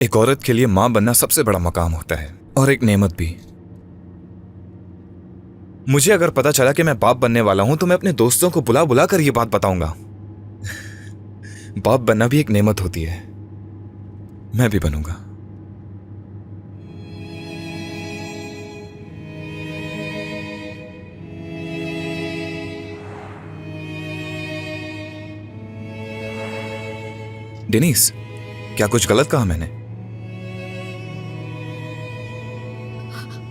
एक औरत के लिए मां बनना सबसे बड़ा मकाम होता है और एक नेमत भी। मुझे अगर पता चला कि मैं बाप बनने वाला हूं तो मैं अपने दोस्तों को बुला बुला कर यह बात बताऊंगा। बाप बनना भी एक नेमत होती है। मैं भी बनूंगा। डेनिस, क्या कुछ गलत कहा मैंने?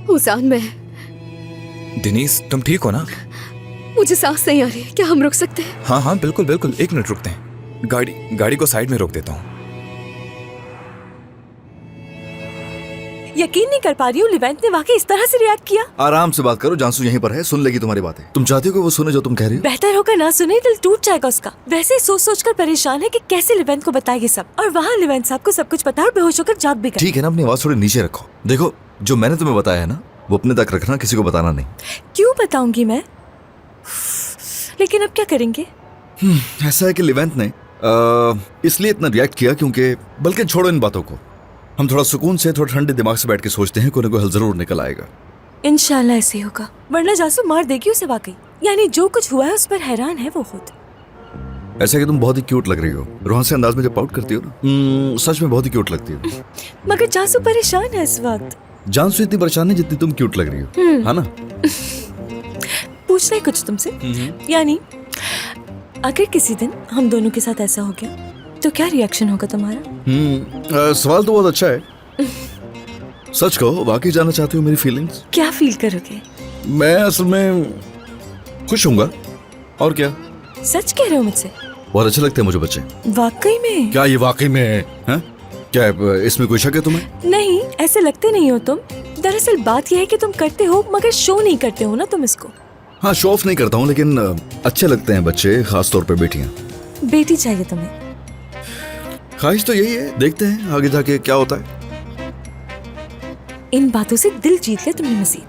उजान, मैं डेनिस, तुम ठीक हो ना? मुझे सांस नहीं आ रही है, क्या हम रुक सकते हैं? हाँ हाँ बिल्कुल बिल्कुल, 1 मिनट रुकते हैं। गाड़ी को साइड में रोक देता हूँ। यकीन नहीं कर पा रही हूँ लिवेंट ने वाकई इस तरह से रिएक्ट किया। आराम से बात करो, जानसू यहीं पर है, सुन लेगी तुम्हारी बातें। तुम चाहती हो कि वो सुने जो तुम कह रही हो? बेहतर होगा ना सुने, दिल टूट जाएगा उसका। वैसे ही सोच सोच कर परेशान है कि कैसे लिवेंट को बताएगी सब, और वहाँ लिवेंट साहब को सब कुछ पता है और बेहोश होकर जाग भी गए। ठीक है ना, अपनी आवाज थोड़ी नीचे रखो। देखो, जो मैंने तुम्हें बताया है ना, वो अपने तक रखना, किसी को बताना नहीं। क्यों बताऊंगी मैं? लेकिन अब क्या करेंगे? ऐसा है कि लिवेंट ने इसलिए इतना रिएक्ट किया क्योंकि, बल्कि छोड़ो इन बातों को, हम थोड़ा सुकून से, थोड़ा ठंडे दिमाग से बैठ के सोचते हैं कोई ना कोई हल जरूर निकल आएगा। इंशाल्लाह ऐसे ही होगा, वरना जासू मार देगी उसे वाकई। यानी जो कुछ हुआ है उस पर हैरान है वो खुद। ऐसा कि तुम बहुत ही क्यूट लग रही हो, रोहन से अंदाज में जब पाउट करती हो ना, सच में बहुत ही क्यूट लगती हो। मगर जासू परेशान है इस वक्त। जानसू इतनी परेशान नहीं जितनी तुम क्यूट लग रही हो, है ना? पूछना है कुछ तुमसे, यानी अगर किसी दिन हम दोनों के साथ ऐसा हो गया तो क्या रिएक्शन होगा तुम्हारा? सवाल तो बहुत अच्छा है। सच कहो, वाकई जानना चाहती हो मेरी फीलिंग्स? क्या फील करोगे? मैं असल में खुश हूँगा, और क्या। सच कह रहे हो मुझसे? बहुत अच्छे लगते हैं मुझे बच्चे। वाकई में? क्या ये वाकई में है? क्या इसमें कोई शक है तुम्हें? नहीं, ऐसे लगते नहीं हो तुम। दरअसल बात यह है कि तुम करते हो मगर शो नहीं करते हो ना तुम इसको। हाँ, शो ऑफ नहीं करता हूँ, लेकिन अच्छे लगते हैं बच्चे, खास तौर पे बेटियाँ। बेटी चाहिए तुम्हें? ख्वाहिश तो यही है, देखते हैं आगे जाके क्या होता है। इन बातों से दिल जीत लिया तुमने मजीद।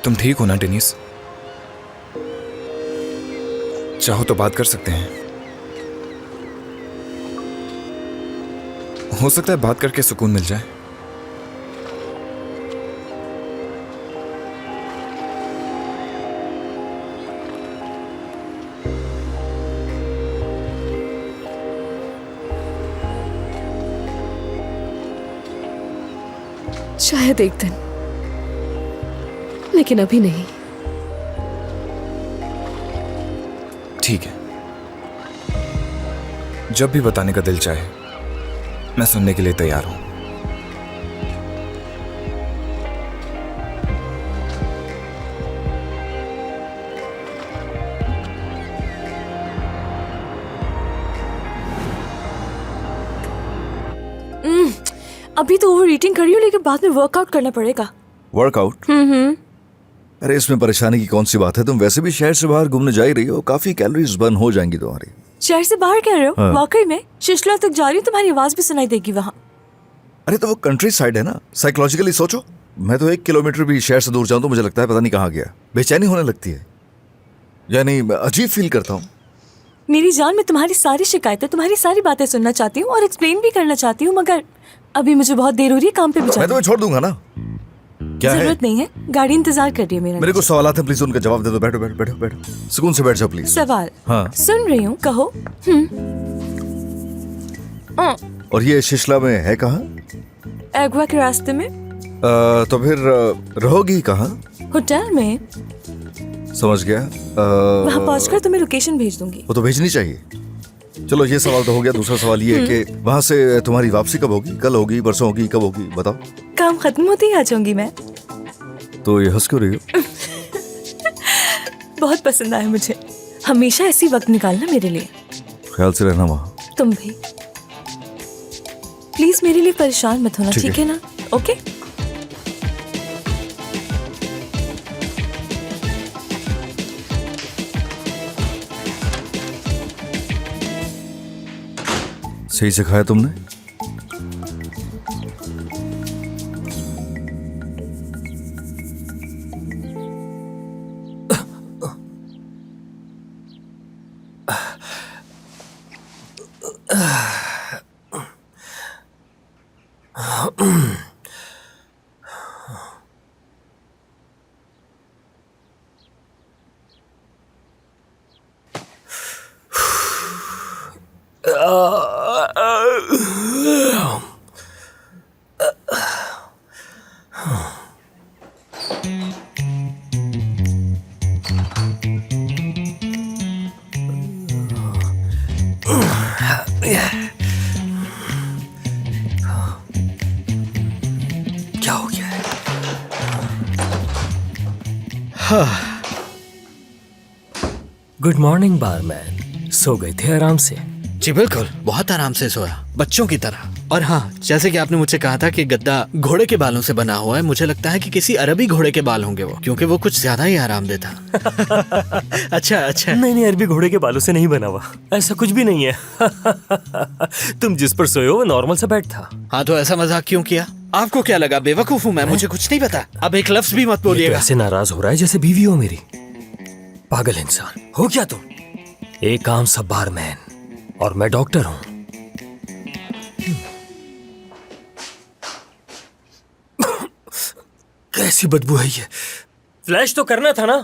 तुम ठीक हो ना डेनिस? चाहो तो बात कर सकते हैं। हो सकता है बात करके सुकून मिल जाए। शायद एक दिन, लेकिन अभी नहीं। ठीक है, जब भी बताने का दिल चाहे मैं सुनने के लिए तैयार हूं। अभी तो ओवर ईटिंग कर रही हूँ, लेकिन बाद में वर्कआउट करना पड़ेगा। वर्कआउट? अरे इसमें परेशानी की कौन सी बात है? तुम वैसे भी शहर से बाहर घूमने जा ही रही हो, काफी कैलोरीज बर्न हो जाएंगी तुम्हारी। शहर से बाहर कह रहे हो? हाँ। वाकई में शिशला तक जा रही हूँ, तुम्हारी आवाज भी सुनाई देगी वहाँ। अरे तो वो कंट्री साइड है ना, साइकोलॉजिकली सोचो। मैं तो 1 किलोमीटर भी शहर से दूर जाऊं तो मुझे लगता है पता नहीं कहाँ गया, बेचैनी होने लगती है, यानी अजीब फील करता हूँ। मेरी जान, मैं तुम्हारी सारी शिकायतें, तुम्हारी सारी बातें सुनना चाहती हूँ और एक्सप्लेन भी करना चाहती हूँ, मगर अभी मुझे बहुत देर हो रही है, काम पे भी मैं जाना तुम्हें छोड़ दूंगा ना। क्या है? जरूरत नहीं है, गाड़ी इंतजार कर रही है मेरा। मेरे को सवाल है, प्लीज उनका जवाब दे दो। बैठो बैठो बैठो बैठो, सुकून से बैठ जाओ प्लीज। सवाल? हाँ। सुन रही हूँ, कहो। और ये शिशला में है कहाँ? एग्वा के रास्ते में। तो फिर रहोगी कहाँ? होटल में। समझ गया। वहाँ पहुँचकर तुम्हें लोकेशन भेज दूंगी। वो तो भेजनी चाहिए। चलो ये सवाल तो हो गया। दूसरा सवाल ये है कि वहाँ से तुम्हारी वापसी कब होगी? कल होगी, परसों होगी, कब होगी बताओ। काम खत्म होते ही आ जाऊंगी मैं। तो ये हंस क्यों रही हो? बहुत पसंद आया मुझे। हमेशा ऐसी वक्त निकालना मेरे लिए। ख्याल से रहना वहाँ। तुम भी प्लीज मेरे लिए परेशान मत होना, ठीक है ना? ओके। सही से खाया तुमने? क्या हो गया है? Good morning barman. सो गए थे आराम से? जी बिल्कुल, बहुत आराम से सोया, बच्चों की तरह। और हाँ, जैसे कि आपने मुझसे कहा था कि गद्दा घोड़े के बालों से बना हुआ है, मुझे लगता है कि किसी अरबी घोड़े के बाल होंगे वो, क्योंकि वो कुछ ज्यादा ही आरामदेह था। अच्छा। नहीं, अरबी घोड़े के बालों से नहीं बना हुआ, ऐसा कुछ भी नहीं है। तुम जिस पर सोए हो वो नॉर्मल सा बेड था। हाँ, तो ऐसा मजाक क्यों किया? आपको क्या लगा बेवकूफ हूँ मैं? मुझे कुछ नहीं पता। अब एक लफ्ज भी मत ये तो बोलिएगा। ऐसे नाराज हो रहा है जैसे बीवी हो मेरी। पागल इंसान हो क्या तुम? एक आम सा बारमैन और मैं डॉक्टर हूं। कैसी बदबू है ये? फ्लैश तो करना था ना।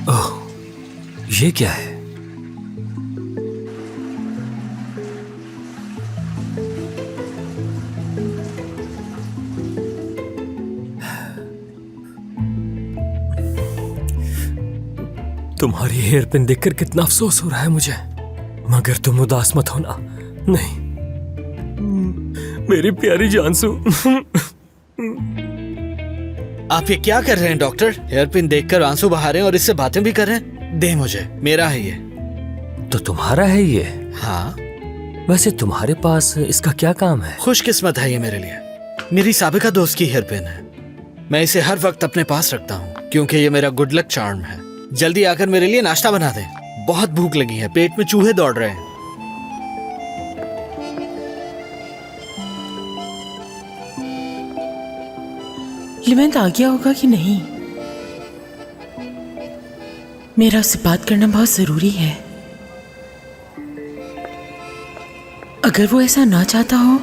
ओह, ये क्या है? तुम्हारी हेयर पिन देखकर कितना अफसोस हो रहा है मुझे, मगर तुम उदास मत होना। नहीं, मेरी प्यारी जानसू। आप ये क्या कर रहे हैं डॉक्टर? हेयर पिन देखकर आंसू बहा रहे हैं और इससे बातें भी कर रहे हैं। दे मुझे, मेरा है ये। तो तुम्हारा है ये? हाँ। वैसे तुम्हारे पास इसका क्या काम है? खुशकिस्मत है ये मेरे लिए। मेरी साबिका दोस्त की हेयर पिन है। मैं इसे हर वक्त अपने पास रखता हूँ क्योंकि ये मेरा गुड लक चार्म है। जल्दी आकर मेरे लिए नाश्ता बना दे, बहुत भूख लगी है, पेट में चूहे दौड़ रहे हैं। लिमेंट आ गया होगा कि नहीं? मेरा उससे बात करना बहुत जरूरी है। अगर वो ऐसा ना चाहता हो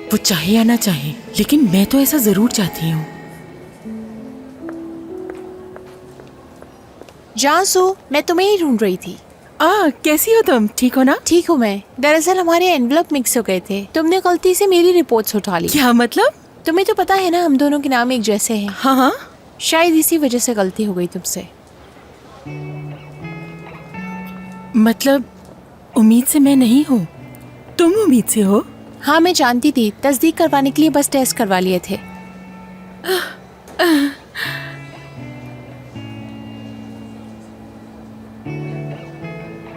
वो चाहे या ना चाहे, लेकिन मैं तो ऐसा जरूर चाहती हूँ। जानसू, मैं तुम्हें ही ढूंढ रही थी। कैसी हो तुम? ठीक हो ना? ठीक हूँ मैं। दरअसल हमारे एनवलप मिक्स हो गए थे, तुमने गलती से मेरी रिपोर्ट्स उठा ली। क्या मतलब? तुम्हें तो पता है ना हम दोनों के नाम एक जैसे हैं। हाँ, शायद इसी वजह से गलती हो गई तुमसे। मतलब उम्मीद से मैं नहीं हूँ, तुम उम्मीद से हो। हाँ, मैं जानती थी, तस्दीक करवाने के लिए बस टेस्ट करवा लिए थे।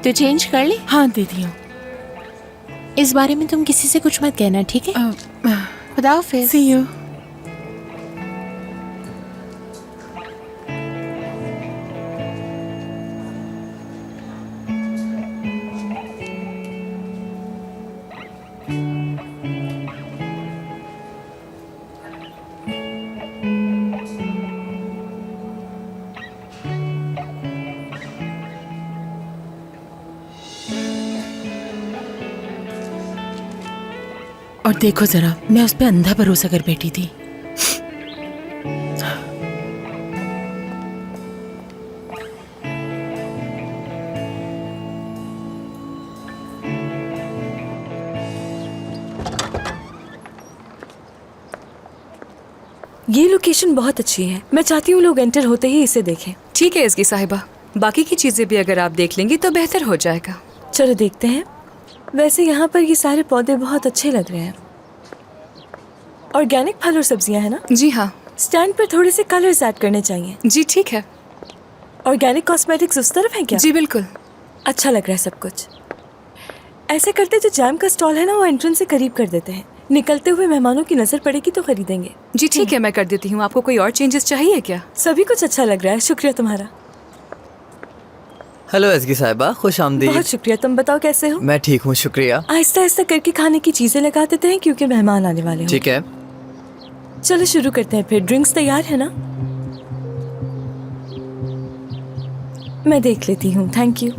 तो चेंज कर ली? हाँ, दे दी हूँ। इस बारे में तुम किसी से कुछ मत कहना, ठीक है? खुदा हाफिज। सी यू। और देखो जरा, मैं उस पे अंधा भरोसा कर बैठी थी। ये लोकेशन बहुत अच्छी है। मैं चाहती हूँ लोग एंटर होते ही इसे देखें। ठीक है इसकी साहिबा, बाकी की चीजें भी अगर आप देख लेंगी तो बेहतर हो जाएगा। चलो देखते हैं। वैसे यहाँ पर ये सारे पौधे बहुत अच्छे लग रहे हैं। ऑर्गेनिक फल और सब्जियाँ है ना? जी हाँ। स्टैंड पर थोड़े से कलर्स ऐड करने चाहिए। जी ठीक है। ऑर्गेनिक कॉस्मेटिक्स उस तरफ है क्या? जी बिल्कुल। अच्छा लग रहा है सब कुछ। ऐसे करते जो जैम का स्टॉल है ना, वो एंट्रेंस से करीब कर देते हैं। निकलते हुए मेहमानों की नजर पड़ेगी तो खरीदेंगे। जी ठीक है, मैं कर देती हूँ। आपको कोई और चेंजेस चाहिए क्या? सभी कुछ अच्छा लग रहा है, शुक्रिया तुम्हारा। हेलो एसगी साहिबा, खुश आमदीद। बहुत शुक्रिया। तुम बताओ कैसे हो? मैं ठीक हूँ, शुक्रिया। आहिस्ता आहिस्ता करके खाने की चीजें लगा देते हैं क्योंकि मेहमान आने वाले हैं। ठीक है। चलो शुरू करते हैं फिर। ड्रिंक्स तैयार है ना? मैं देख लेती हूँ, थैंक यू।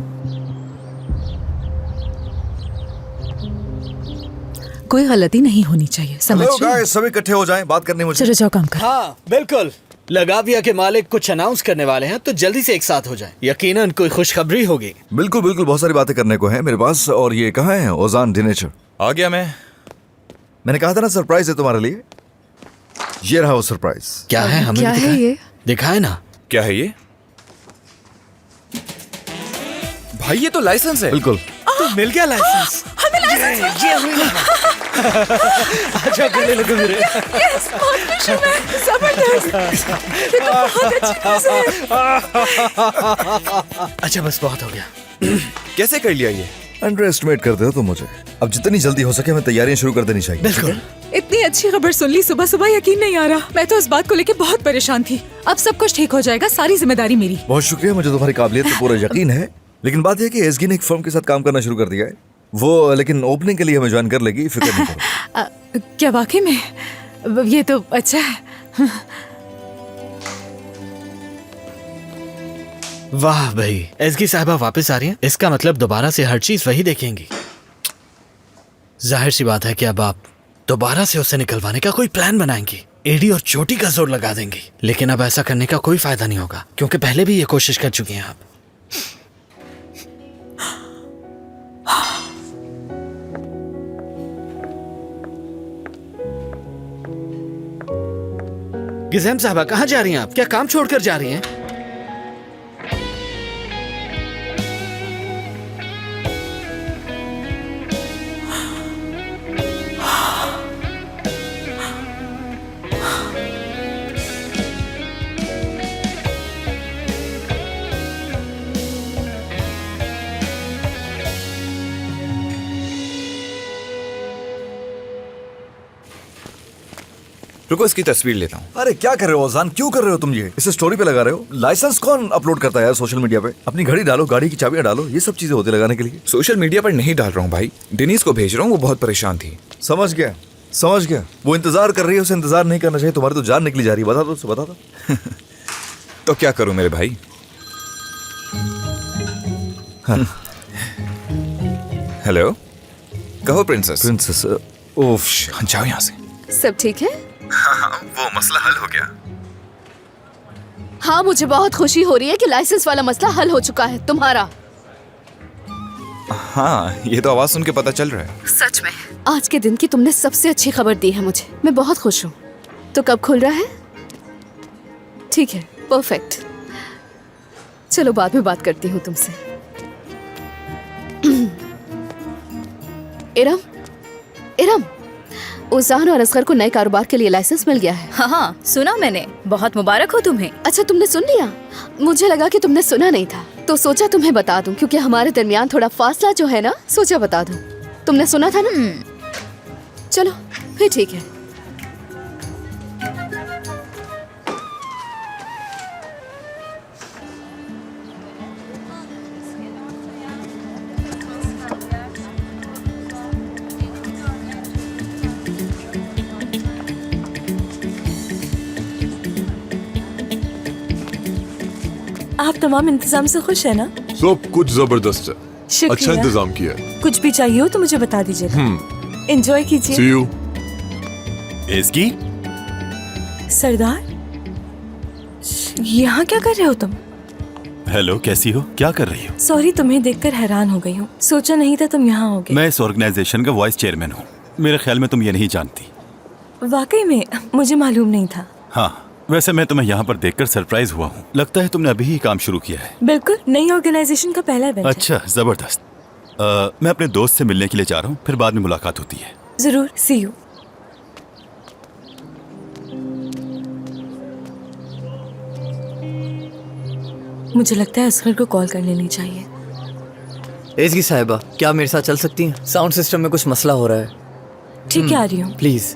कोई गलती नहीं होनी चाहिए, समझ हेलो रहे हो? गाइस, सब इकट्ठे हो जाएं, बात करनी मुझे। चलो जाओ काम कर। हाँ बिल्कुल, लगाविया के मालिक कुछ अनाउंस करने वाले हैं, तो जल्दी से एक साथ हो जाएं। यकीनन कोई खुशखबरी होगी। बिल्कुल बिल्कुल, बहुत सारी बातें करने को है मेरे पास। और ये कहाँ है ओजान डिनेचर? आ गया मैं। मैंने कहा था ना सरप्राइज है तुम्हारे लिए। ये रहा वो सरप्राइज। क्या है? हमें क्या भी है दिखाएं। ये? दिखाए ना। क्या है ये? भाई ये तो लाइसेंस है। बिल्कुल। तो मिल गया लाइसेंस। हमें लाइसेंस ये मिला। अच्छा गले लगे मेरे। अच्छा बस बहुत हो गया। कैसे कर लिया ये? अंडर एस्टिमेट करते हो तुम मुझे। अब जितनी जल्दी हो सके हमें तैयारियां शुरू कर देनी चाहिए। बिल्कुल। इतनी अच्छी खबर सुन ली सुबह सुबह, यकीन नहीं आ रहा। मैं तो इस बात को लेके बहुत परेशान थी। अब सब कुछ ठीक हो जाएगा, सारी जिम्मेदारी मेरी। बहुत शुक्रिया, मुझे तुम्हारी काबिलियत पर पूरा यकीन है। लेकिन बात यह है कि एसगी ने एक फर्म के साथ काम करना शुरू कर दिया है। वो लेकिन ओपनिंग के लिए हमें ज्वाइन कर लेगी, फिक्र नहीं करो। क्या वाकई में? ये तो अच्छा है। वाह भाई, एसगी साहिबा वापस आ रही हैं। इसका मतलब दोबारा से हर चीज वही देखेंगी। जाहिर सी बात है कि अब आप दोबारा से उसे निकलवाने का कोई प्लान बनाएंगी। एडी और चोटी का जोर लगा देंगी। लेकिन अब ऐसा करने का कोई फायदा नहीं होगा, क्योंकि पहले भी ये कोशिश कर चुकी हैं आप। गिज़ैम साहबा कहाँ जा रही हैं आप? क्या काम छोड़कर जा रही हैं? रुको, इसकी तस्वीर लेता हूँ। अरे क्या कर रहे हो ओजान, क्यों कर रहे हो तुम ये? इसे स्टोरी पे लगा रहे हो? लाइसेंस कौन अपलोड करता है यार सोशल मीडिया पे? अपनी घड़ी डालो, गाड़ी की चाबियां डालो, ये सब चीजें होती लगाने के लिए। सोशल मीडिया पर नहीं डाल रहा हूँ भाई, डेनिस को भेज रहा हूँ, वो बहुत परेशान थी। समझ गया, समझ गया। वो इंतजार कर रही है, उसे इंतजार नहीं करना चाहिए। तुम्हारी तो जान निकली जा रही है। बता दो उसे, बता दो। तो क्या करूँ मेरे भाई? हेलो, कहो प्रिंसेस। प्रिंसेस, ओफ, जाओ यहाँ से। सब ठीक है? हाँ, वो मसला हल हो गया। हाँ, मुझे बहुत खुशी हो रही है कि लाइसेंस वाला मसला हल हो चुका है तुम्हारा। हाँ, ये तो आवाज सुन के पता चल रहा है। सच में आज के दिन की तुमने सबसे अच्छी खबर दी है मुझे। मैं बहुत खुश हूँ। तो कब खुल रहा है? ठीक है, परफेक्ट। चलो बाद में बात करती हूँ तुमसे। इरम, इरम, ओजान और असगर को नए कारोबार के लिए लाइसेंस मिल गया है। हाँ, सुना मैंने। बहुत मुबारक हो तुम्हें। अच्छा, तुमने सुन लिया? मुझे लगा कि तुमने सुना नहीं था, तो सोचा तुम्हें बता दूं, क्योंकि हमारे दरमियान थोड़ा फासला जो है ना, सोचा बता दूं। तुमने सुना था ना? चलो फिर ठीक है। आप तमाम इंतजाम से खुश है ना? सब कुछ जबरदस्त है। अच्छा शुक्रिया। इंतजाम किया है। कुछ भी चाहिए हो तो मुझे बता दीजिएगा। एंजॉय कीजिए। सी यू। एसगी, सरदार, यहाँ क्या कर रहे हो तुम? हेलो, कैसी हो? क्या कर रही हो? सॉरी, तुम्हें देखकर हैरान हो गई हूँ। सोचा नहीं था तुम यहाँ होगे। मैं इस ऑर्गेनाइजेशन का वाइस चेयरमैन हूँ। मेरे ख्याल में तुम ये नहीं जानती। वाकई में मुझे मालूम नहीं था। हाँ, वैसे मैं तुम्हें यहाँ पर देखकर सरप्राइज हुआ हूँ। लगता है तुमने अभी ही काम शुरू किया है। बिल्कुल, नई ऑर्गेनाइजेशन का पहला इवेंट है। अच्छा, जबरदस्त। मैं अपने दोस्त से मिलने के लिए जा रहा हूँ, फिर बाद में मुलाकात होती है। जरूर, सी यू। मुझे लगता है असगर को कॉल कर लेनी चाहिए। एजगी साहिबा, क्या मेरे साथ चल सकती हैं? साउंड सिस्टम में कुछ मसला हो रहा है। ठीक है, आ रही हूँ। प्लीज।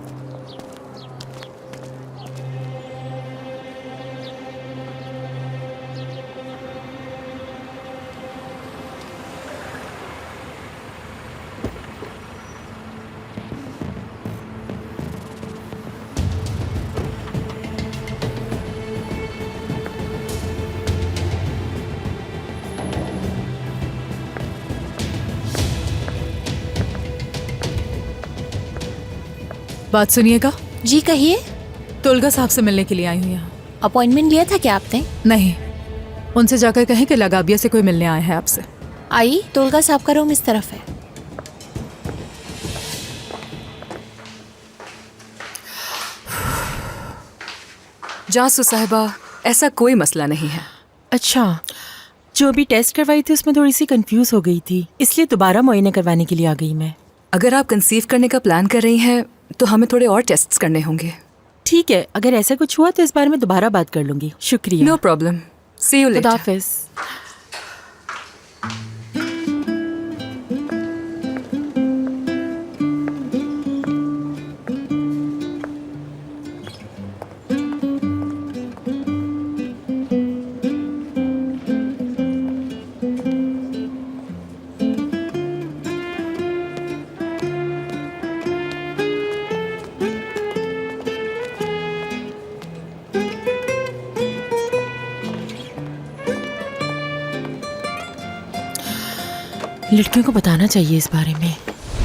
बात सुनिएगा। जी कहिए। तुलगा साहब से मिलने के लिए आई हूँ यहाँ। अपॉइंटमेंट लिया था क्या आपने? नहीं, उनसे जाकर कहें कि लगाबिया से कोई मिलने आया है आपसे। आई, तुलगा साहब का रूम इस तरफ है। जासू साहिबा, ऐसा कोई मसला नहीं है। अच्छा, जो अभी टेस्ट करवाई थी उसमें थोड़ी सी कंफ्यूज हो गई थी, इसलिए दोबारा मुआयना करवाने के लिए आ गई मैं। अगर आप कंसीव करने का प्लान कर रही हैं तो हमें थोड़े और टेस्ट्स करने होंगे। ठीक है, अगर ऐसा कुछ हुआ तो इस बारे में दोबारा बात कर लूंगी। शुक्रिया। No problem. See you later. खुदा हाफिज। लड़कियों को बताना चाहिए इस बारे में।